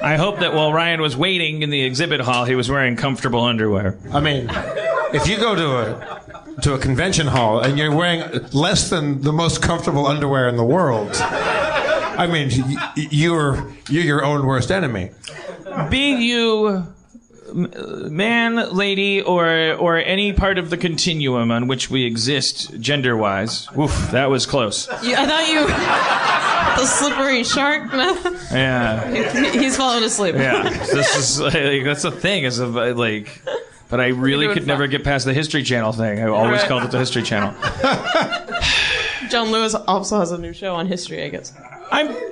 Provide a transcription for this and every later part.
I hope that while Ryan was waiting in the exhibit hall, he was wearing comfortable underwear. I mean, if you go to a convention hall and you're wearing less than the most comfortable underwear in the world, I mean, you're your own worst enemy. Be you man, lady, or any part of the continuum on which we exist gender-wise. Oof, that was close. I thought you... The slippery shark method? Yeah. He's falling asleep. Yeah. This is, that's the thing, is like... But I really could never get past the History Channel thing. I always called it the History Channel. John Lewis also has a new show on history, I guess.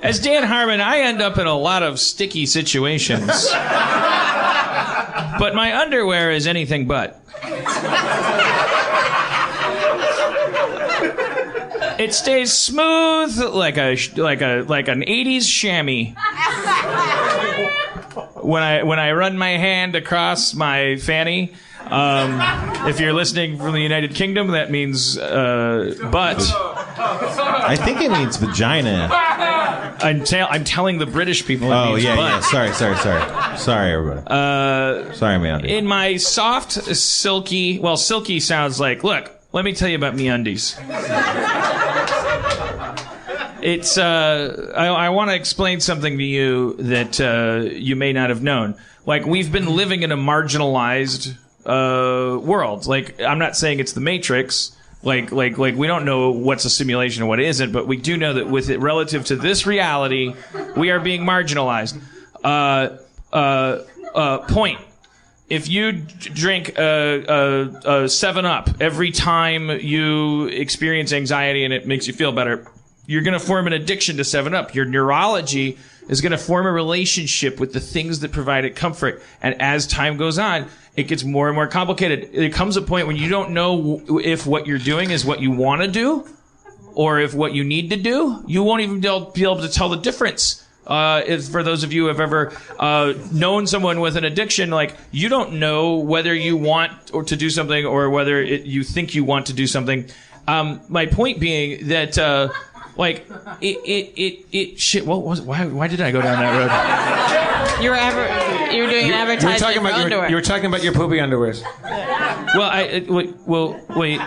As Dan Harmon, I end up in a lot of sticky situations. But my underwear is anything but. It stays smooth like an 80s chamois. When I run my hand across my fanny, if you're listening from the United Kingdom, that means butt. I think it means vagina. I'm telling the British people. It means yeah. butt. Sorry, everybody. Sorry, man. In my soft, silky. Well, silky sounds like. Look, let me tell you about MeUndies. It's. I want to explain something to you that you may not have known. Like, we've been living in a marginalized world. Like, I'm not saying it's the Matrix. Like we don't know what's a simulation and what isn't, but we do know that with it relative to this reality, we are being marginalized. Point. If you drink a 7-Up every time you experience anxiety and it makes you feel better, you're going to form an addiction to 7-Up. Your neurology is going to form a relationship with the things that provide it comfort. And as time goes on, it gets more and more complicated. It comes a point when you don't know if what you're doing is what you want to do or if what you need to do. You won't even be able to tell the difference. If for those of you who have ever known someone with an addiction, like, you don't know whether you want to do something or whether you think you want to do something. My point being that... shit. What was? Why did I go down that road? You were doing an advertisement for underwear. You were talking about your poopy underwears. Wait.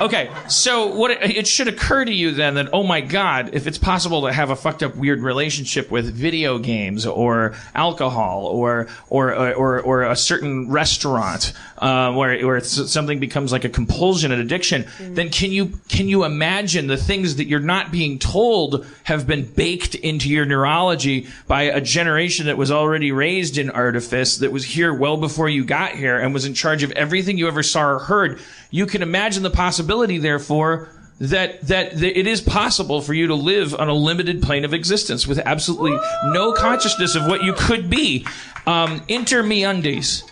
Okay. So what? It should occur to you then that, oh my God, if it's possible to have a fucked up weird relationship with video games or alcohol or a certain restaurant where something becomes like a compulsion, an addiction, then can you imagine the things that you're not being told have been baked into your neurology by a generation that was already raised in artifice, that was here well before you got here and was in charge of everything you ever saw or heard? You can imagine the possibility, therefore, that it is possible for you to live on a limited plane of existence with absolutely no consciousness of what you could be. Enter MeUndies.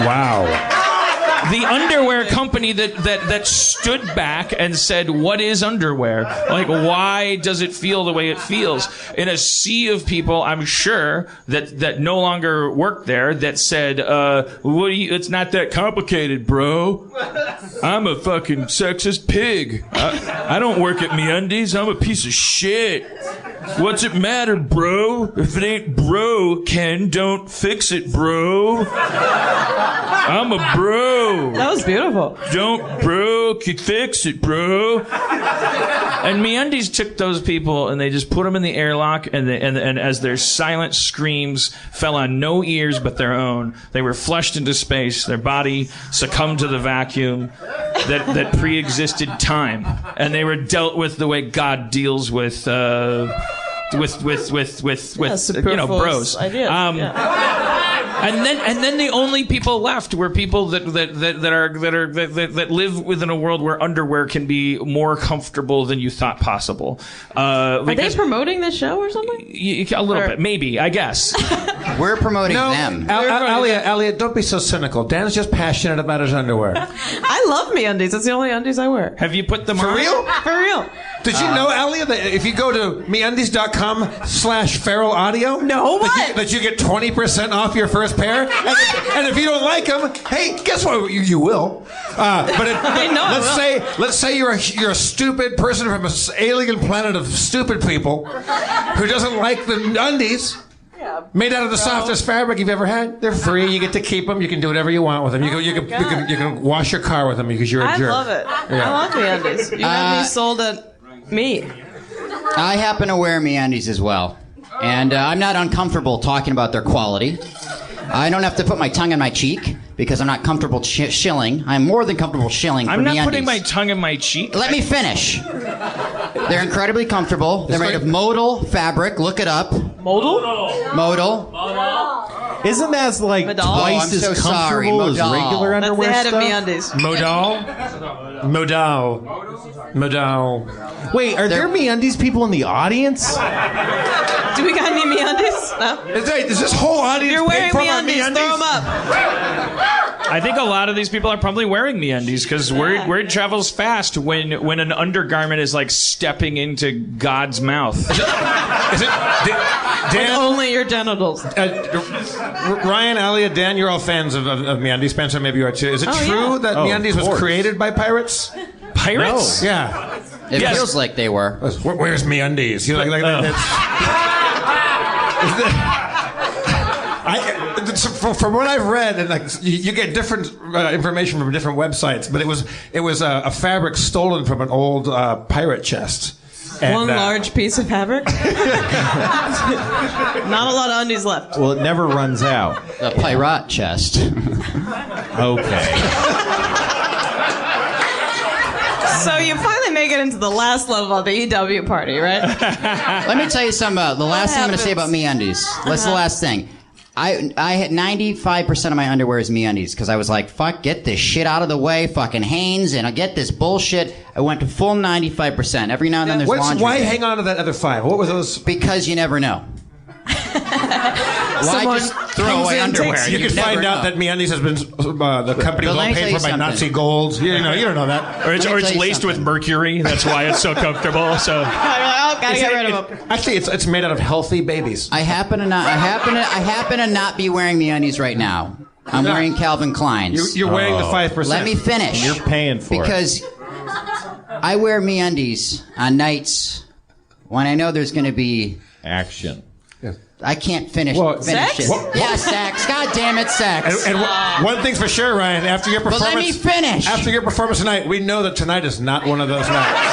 Wow. The underwear company that stood back and said, what is underwear? Like, why does it feel the way it feels? In a sea of people, I'm sure, that no longer work there, that said, it's not that complicated, bro. I'm a fucking sexist pig. I don't work at MeUndies. I'm a piece of shit. What's it matter, bro? If it ain't bro, Ken, don't fix it, bro. I'm a bro. That was beautiful. Don't bro, can fix it, bro. And MeUndies took those people and they just put them in the airlock, and as their silent screams fell on no ears but their own, they were flushed into space. Their body succumbed to the vacuum that pre-existed time, and they were dealt with the way God deals with bros. Ideas. And then the only people left were people that live within a world where underwear can be more comfortable than you thought possible. Are they promoting this show or something? A little bit, maybe, I guess. We're promoting them. Elliot, don't be so cynical. Dan's just passionate about his underwear. I love MeUndies. It's the only undies I wear. Have you put them on? For real? For real. Did you know, Alia, that if you go to MeUndies.com/feral audio, No, what? that you get 20% off your first pair? And if you don't like them, hey, guess what? You will. Let's say you're a stupid person from an alien planet of stupid people who doesn't like the undies. Made out of the softest fabric you've ever had. They're free. You get to keep them. You can do whatever you want with them. You can wash your car with them because you're a jerk. I love it. Yeah. I love MeUndies. You have these sold at me. I happen to wear MeUndies as well, and I'm not uncomfortable talking about their quality. I don't have to put my tongue in my cheek because I'm not comfortable shilling. I'm more than comfortable shilling for I'm not MeUndies. putting my tongue in my cheek. Let me finish. They're incredibly comfortable. They're made of modal fabric. Look it up. Modal? Modal. Isn't that like Modal. twice Oh, I'm so as sorry, comfortable as Modal. regular That's the underwear head of stuff? MeUndies. Modal. Wait, are there MeUndies people in the audience? Do we got any MeUndies? No? Is this whole audience You're wearing paid for by MeUndies. Throw them up. I think a lot of these people are probably wearing MeUndies because word travels fast when an undergarment is like stepping into God's mouth. Is it With Dan? only your genitals. Ryan, Alia, Dan, you're all fans of MeUndies. Spencer, maybe you are too. Is it true that MeUndies of was course. created by pirates? Pirates? Yeah. It Yes. feels like they were. Where's MeUndies? You from what I've read, and like you get different information from different websites, but it was a fabric stolen from an old pirate chest. And, One large piece of fabric. Not a lot of undies left. Well, it never runs out. The pirate chest. Okay. So you finally make it into the last level of the EW party, right? Let me tell you some. The last thing I'm going to say about happens? MeUndies. What's the last thing? I had 95% of my underwear is MeUndies because I was like, fuck, get this shit out of the way, fucking Hanes, and I'll get this bullshit. I went to full 95%. Every now and then there's laundry. Why day. hang on to that other 5? What were those? Because you never know. Why Someone just throw comes away in, underwear? takes- You could never find out know. that MeUndies has been the company was But let all me paid tell for you by something. Nazi gold. You don't know that. Or it's Let me tell you laced with something. mercury. That's why it's so comfortable. So Oh, gotta get rid of them. Actually, it's made out of healthy babies. I happen to not be wearing MeUndies right now. I'm wearing Calvin Klein's. You're wearing the 5%. Let me finish. You're paying for it. Because I wear MeUndies on nights when I know there's going to be. Action. I can't finish Sex? it. Yeah, sex. God damn it, sex. And one thing's for sure, Ryan. After your But performance, let me finish. After your performance tonight, we know that tonight is not one of those nights.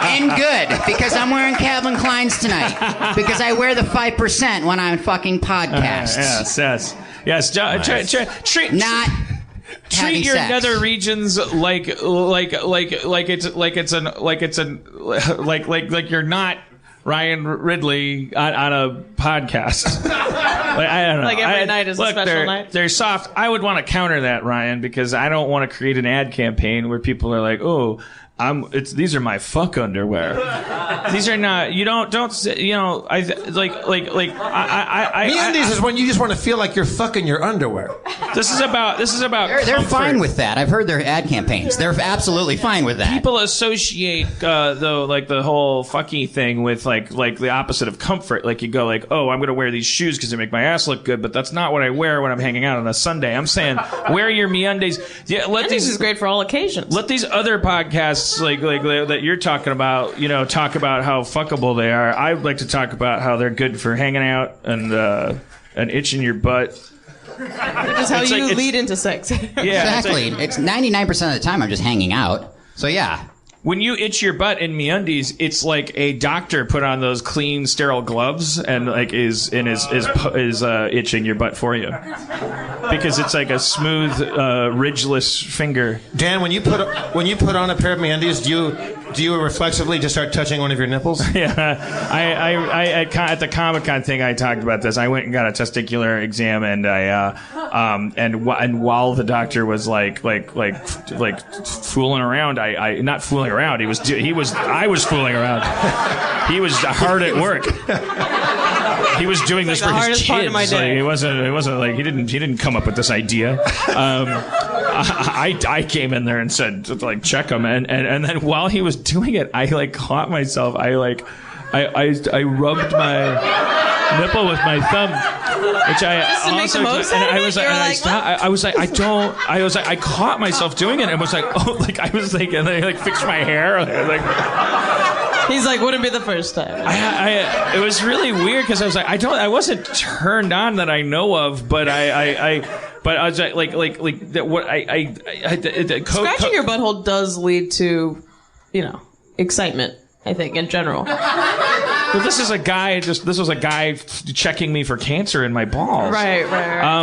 And good, because I'm wearing Calvin Klein's tonight. Because I wear the 5% when I'm fucking podcasts. yes. Treat Not having treat your sex. nether regions like you're not Ryan Ridley on a podcast. I don't know. Like every night is a special they're, night? They're soft. I would want to counter that, Ryan, because I don't want to create an ad campaign where people are like, "Oh, these are my fuck underwear." These are not. You don't. You know. I MeUndies is when you just want to feel like you're fucking your underwear. This is about. They're comfort. fine with that. I've heard their ad campaigns. They're absolutely fine with that. People associate the whole fucky thing with like the opposite of comfort. Like you go like, oh, I'm gonna wear these shoes because they make my ass look good, but that's not what I wear when I'm hanging out on a Sunday. I'm saying wear your MeUndies. Yeah, Undies is great for all occasions. Let these other podcasts like that you're talking about, talk about how fuckable they are. I'd like to talk about how they're good for hanging out and itching your butt. Which is how It's you like- lead into sex. Yeah, Exactly. It's 99% of the time I'm just hanging out. So yeah. When you itch your butt in MeUndies, it's like a doctor put on those clean, sterile gloves and like is itching your butt for you because it's like a smooth, ridgeless finger. Dan, when you put on a pair of MeUndies, do you reflexively just start touching one of your nipples? Yeah, at the Comic-Con thing, I talked about this. I went and got a testicular exam, and and while the doctor was like fooling around, I not fooling around. I was fooling around. He was hard at work. He was doing this the for his hardest kids. part of my day. Like, it wasn't like he didn't come up with this idea. I came in there and said to, like, check him, and then while he was doing it, I like caught myself. I rubbed my nipple with my thumb, which I Just to make also the most and out of I it? was You like, were and I like, stopped. I was like, I caught myself doing it, and was like, oh, like I was like, and I like fixed my hair, like. He's like, wouldn't be the first time. It was really weird because I was like, I wasn't turned on that I know of, but I was like that. What Scratching your butthole does lead to, excitement. I think in general. Well, this was a guy checking me for cancer in my balls. Right.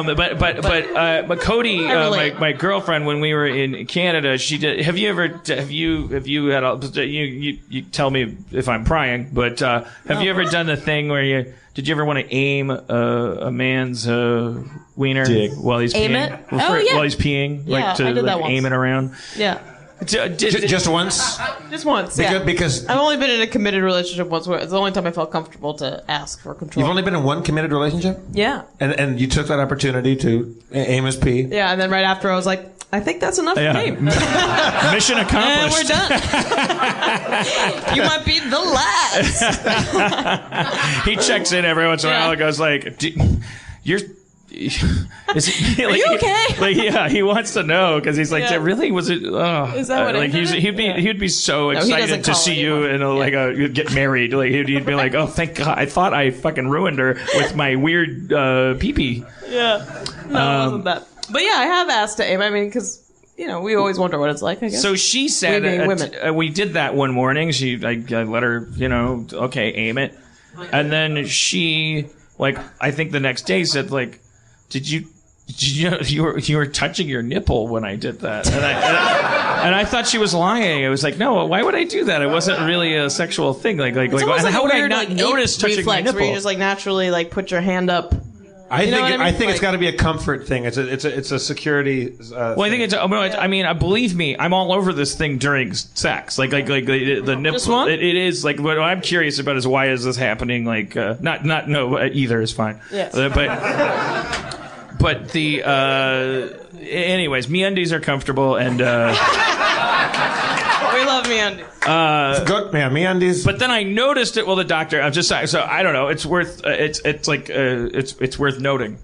But Cody, relate. my girlfriend, when we were in Canada, she did. Have you had? You tell me if I'm prying, but have you ever done the thing where did you ever want to aim a man's wiener Dick. while he's Aim peeing? it? Oh, yeah. While he's peeing, Yeah, like to I did that like, once. aim it around. Yeah. Just once? Just once. Yeah. Because I've only been in a committed relationship once. Where it's the only time I felt comfortable to ask for control. you've only been in one committed relationship? Yeah. And you took that opportunity to aim his pee? Yeah, and then right after I was like, I think that's enough Yeah. game. Mission And accomplished. we're done. You might be the last. He checks in every once in a while and goes like, "You're." Is it, Are you okay? Like, yeah, he wants to know because he's like, Yeah. really? Was it? Is that what like ended it? he'd be so he doesn't excited to call see you anymore. and you'd get married. Like he'd be like, oh, thank God! I thought I fucking ruined her with my weird pee-pee. Yeah. No, it wasn't that. But yeah, I have asked to aim. I mean, because, we always wonder what it's like, I guess. So she said, We being women. we did that one morning. I let her, okay, aim it, and then she, like, I think the next day said, like, did you know you were touching your nipple when I did that? And I thought she was lying. I was like, no, why would I do that? It wasn't really a sexual thing. Like, It's almost how like would a I weird, not like, notice ape touching my reflex nipple? where you just like naturally like put your hand up. I You know think what I mean? it's Like- got to be a comfort thing. It's a security. Well, I think it's. I mean, believe me, I'm all over this thing during sex. Like the nipple. Just one? It is like what I'm curious about is why is this happening? Like no either is fine. Yes. But the anyways, MeUndies are comfortable and. We love MeUndies. Good man, MeUndies. But then I noticed it. Well, the doctor. I'm just saying. So I don't know. It's worth. It's worth noting